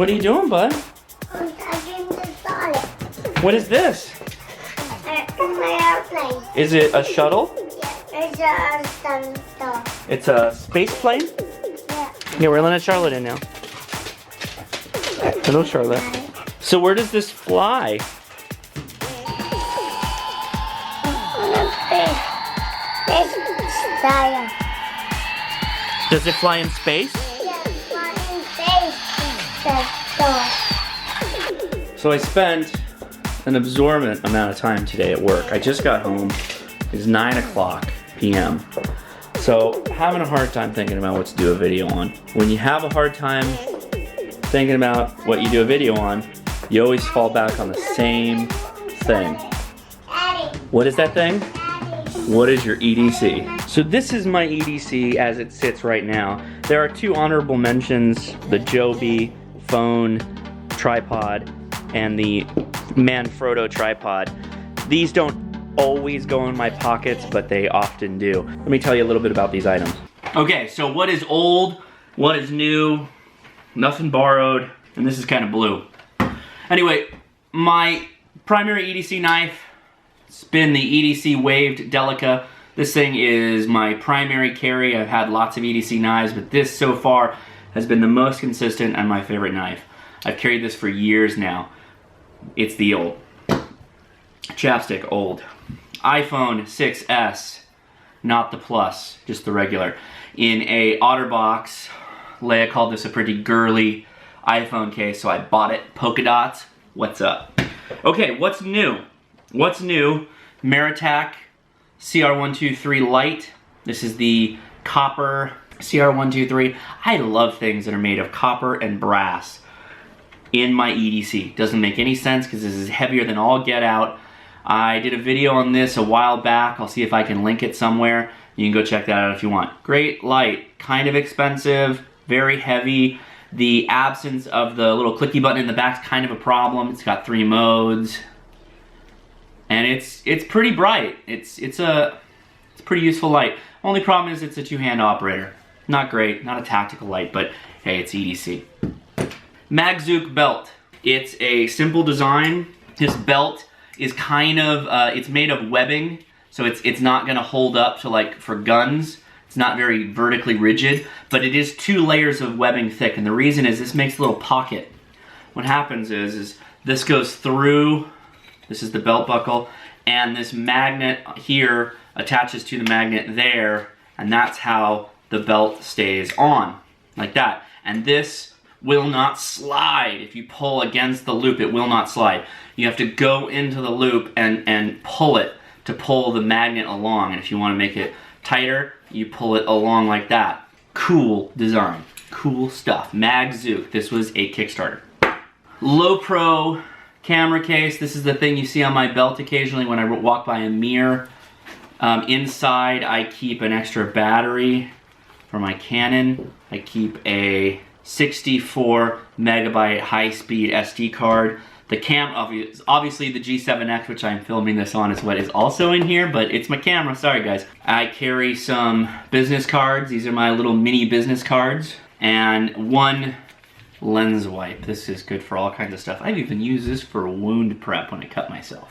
What are you doing, bud? I'm touching the solid. What is this? My airplane. Is it a shuttle? Yeah, it's a thunder. It's a space plane? Yeah. Yeah, we're letting Charlotte in now. Hello, Charlotte. So where does this fly? It's style. Does it fly in space? Yeah, flying face. So I spent an absorbent amount of time today at work. I just got home. It's 9 o'clock p.m. So having a hard time thinking about what to do a video on. When you have a hard time thinking about what you do a video on, you always fall back on the same thing. What is that thing? What is your EDC? So this is my EDC as it sits right now. There are two honorable mentions, the Joby phone tripod and the Manfrotto tripod. These don't always go in my pockets, but they often do. Let me tell you a little bit about these items. Okay, so what is old, what is new, nothing borrowed, and this is kind of blue. Anyway, my primary EDC knife, it's been the EDC waved Delica. This thing is my primary carry. I've had lots of EDC knives, but this so far has been the most consistent and my favorite knife. I've carried this for years now. It's the old. Chapstick, old. iPhone 6S, not the Plus, just the regular. In a OtterBox. Leia called this a pretty girly iPhone case, so I bought it. Polka dots, what's up? Okay, what's new? What's new? Maritac CR123 Lite. This is the copper CR123. I love things that are made of copper and brass in my EDC. Doesn't make any sense because this is heavier than all get out. I did a video on this a while back. I'll see if I can link it somewhere. You can go check that out if you want. Great light, kind of expensive, very heavy. The absence of the little clicky button in the back is kind of a problem. It's got 3 modes. And it's pretty bright. It's a pretty useful light. Only problem is it's a 2-hand operator. Not great, not a tactical light, but hey, it's EDC. Magzook belt. It's a simple design. This belt is kind of, it's made of webbing, so it's not gonna hold up to like for guns. It's not very vertically rigid, but it is 2 layers of webbing thick, and the reason is this makes a little pocket. What happens is this goes through, this is the belt buckle, and this magnet here attaches to the magnet there, and that's how the belt stays on, like that. And this will not slide. If you pull against the loop, it will not slide. You have to go into the loop and pull it to pull the magnet along. And if you want to make it tighter, you pull it along like that. Cool design. Cool stuff. Magzook. This was a Kickstarter. Lowpro camera case. This is the thing you see on my belt occasionally when I walk by a mirror. Inside, I keep an extra battery for my Canon. I keep a 64 megabyte high-speed SD card. The obviously the G7X, which I'm filming this on, is what is also in here, but it's my camera, sorry guys. I carry some business cards. These are my little mini business cards. And 1 lens wipe. This is good for all kinds of stuff. I've even used this for wound prep when I cut myself.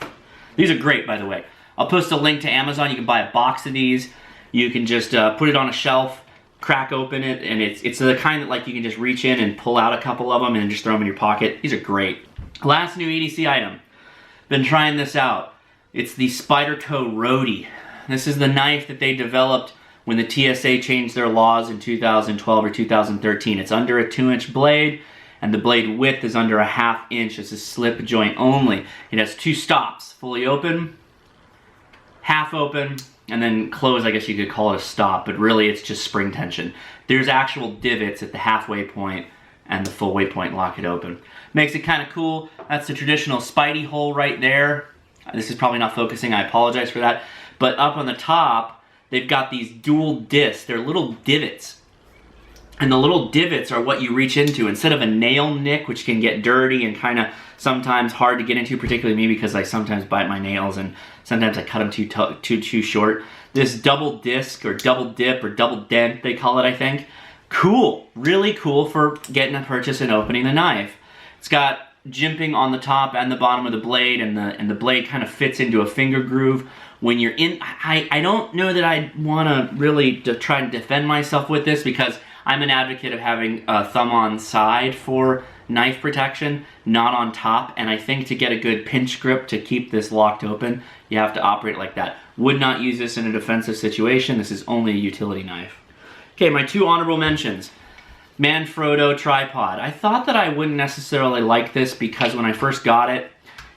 These are great, by the way. I'll post a link to Amazon. You can buy a box of these. You can just put it on a shelf, crack open it, and it's the kind that like you can just reach in and pull out a couple of them and just throw them in your pocket. These are great. Last new EDC item. Been trying this out. It's the Spyderco Roadie. This is the knife that they developed when the TSA changed their laws in 2012 or 2013. It's under a 2-inch blade, and the blade width is under a 1/2 inch. It's a slip joint only. It has 2 stops, fully open, half open, and then close. I guess you could call it a stop, but really it's just spring tension. There's actual divots at the halfway point and the full way point lock it open. Makes it kind of cool. That's the traditional Spidey hole right there. This is probably not focusing, I apologize for that. But up on the top, they've got these dual discs. They're little divots. And the little divots are what you reach into. Instead of a nail nick, which can get dirty and kind of sometimes hard to get into, particularly me because I sometimes bite my nails and sometimes I cut them too short. This double disc or double dip or double dent, they call it, I think. Cool, really cool for getting a purchase and opening the knife. It's got jimping on the top and the bottom of the blade, and the blade kind of fits into a finger groove. When you're in, I don't know that I want to really try to defend myself with this, because I'm an advocate of having a thumb on side for knife protection, not on top, and I think to get a good pinch grip to keep this locked open, you have to operate like that. Would not use this in a defensive situation. This is only a utility knife. Okay, my 2 honorable mentions. Manfrotto tripod. I thought that I wouldn't necessarily like this because when I first got it,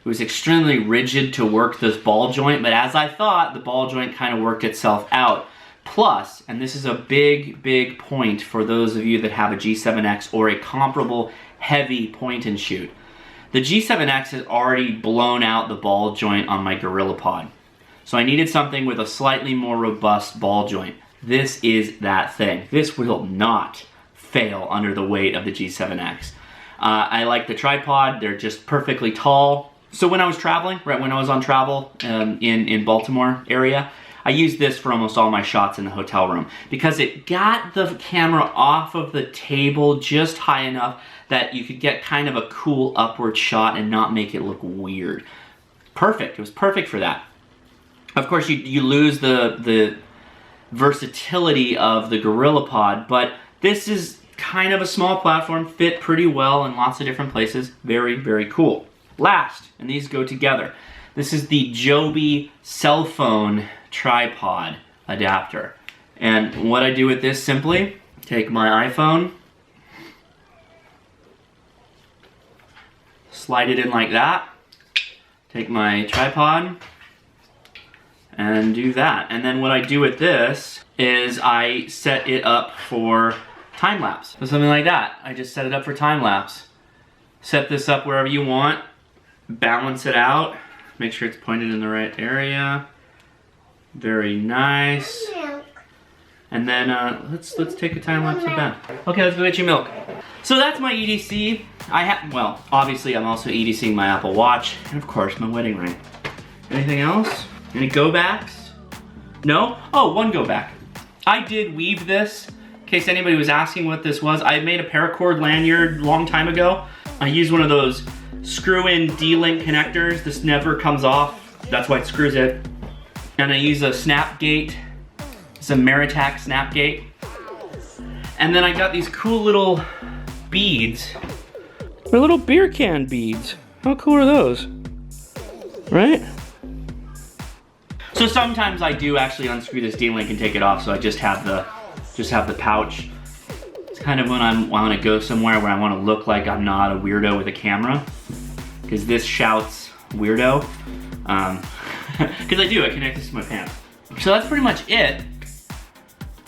it was extremely rigid to work this ball joint, but as I thought, the ball joint kind of worked itself out. Plus, and this is a big point for those of you that have a G7X or a comparable heavy point and shoot, the G7X has already blown out the ball joint on my GorillaPod. So I needed something with a slightly more robust ball joint. This is that thing. This will not fail under the weight of the G7X. I like the tripod. They're just perfectly tall. So when I was traveling, right when I was on travel in Baltimore area, I used this for almost all my shots in the hotel room because it got the camera off of the table just high enough that you could get kind of a cool upward shot and not make it look weird. Perfect. It was perfect for that. Of course, you lose the versatility of the GorillaPod, but this is kind of a small platform, fit pretty well in lots of different places. Very cool. Last, and these go together, this is the Joby cell phone tripod adapter. And what I do with this, simply take my iPhone, slide it in like that, take my tripod, and do that. And then what I do with this is I set it up for time lapse. So something like that. I just set it up for time lapse. Set this up wherever you want, balance it out, make sure it's pointed in the right area. Very nice. And then let's take a time lapse of Ben. Okay, let's go get you milk. So that's my EDC. Well, obviously I'm also EDCing my Apple Watch and of course my wedding ring. Anything else? Any go backs? No? Oh, one go back. I did weave this. In case anybody was asking what this was, I made a paracord lanyard a long time ago. I used one of those screw-in D-link connectors. This never comes off. That's why it screws it. And I use a snap gate. It's a Meritac snap gate. And then I got these cool little beads. They're little beer can beads. How cool are those? Right? So sometimes I do actually unscrew this D-link and take it off, so I just have the pouch. It's kind of when I want to go somewhere where I want to look like I'm not a weirdo with a camera, because this shouts weirdo. Because I connect this to my pants. So that's pretty much it.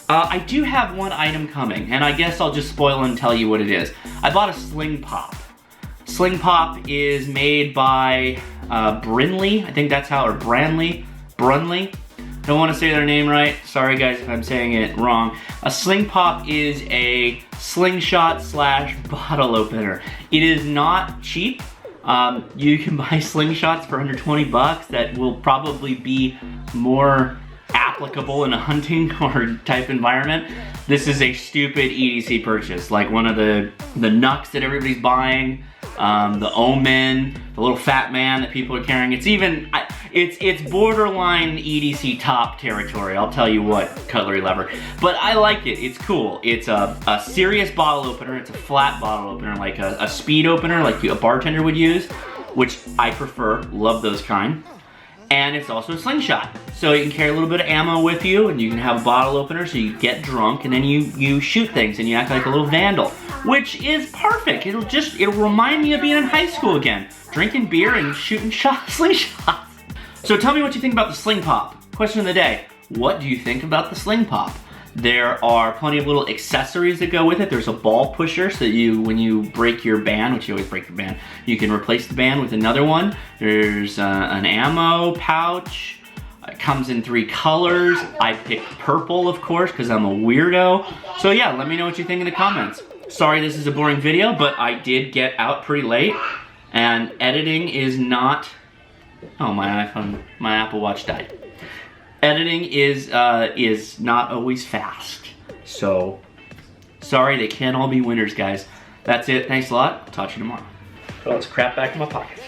I do have one item coming, and I guess I'll just spoil and tell you what it is. I bought a Sling Pop. Sling Pop is made by Brinley, I think that's how, or Brunley. Don't want to say their name right. Sorry guys if I'm saying it wrong. A Sling Pop is a slingshot / bottle opener. It is not cheap. You can buy slingshots for under 20 bucks that will probably be more applicable in a hunting or type environment. This is a stupid EDC purchase, like one of the Nux that everybody's buying, the Omen, the little fat man that people are carrying. It's even, it's borderline EDC top territory, I'll tell you what, cutlery lever. But I like it, it's cool. It's a serious bottle opener, it's a flat bottle opener, like a speed opener, like a bartender would use, which I prefer, love those kind. And it's also a slingshot. So you can carry a little bit of ammo with you, and you can have a bottle opener so you get drunk, and then you shoot things and you act like a little vandal, which is perfect. It'll remind me of being in high school again, drinking beer and shooting slingshots. So tell me what you think about the Sling Pop. Question of the day, what do you think about the Sling Pop? There are plenty of little accessories that go with it. There's a ball pusher, so when you break your band, which you always break your band, you can replace the band with another one. There's an ammo pouch. It comes in 3 colors. I picked purple, of course, because I'm a weirdo. So yeah, let me know what you think in the comments. Sorry this is a boring video, but I did get out pretty late, and editing is not... Oh, my Apple Watch died. Editing is not always fast. So, sorry, they can't all be winners, guys. That's it. Thanks a lot. Talk to you tomorrow. Put all this crap back in my pockets.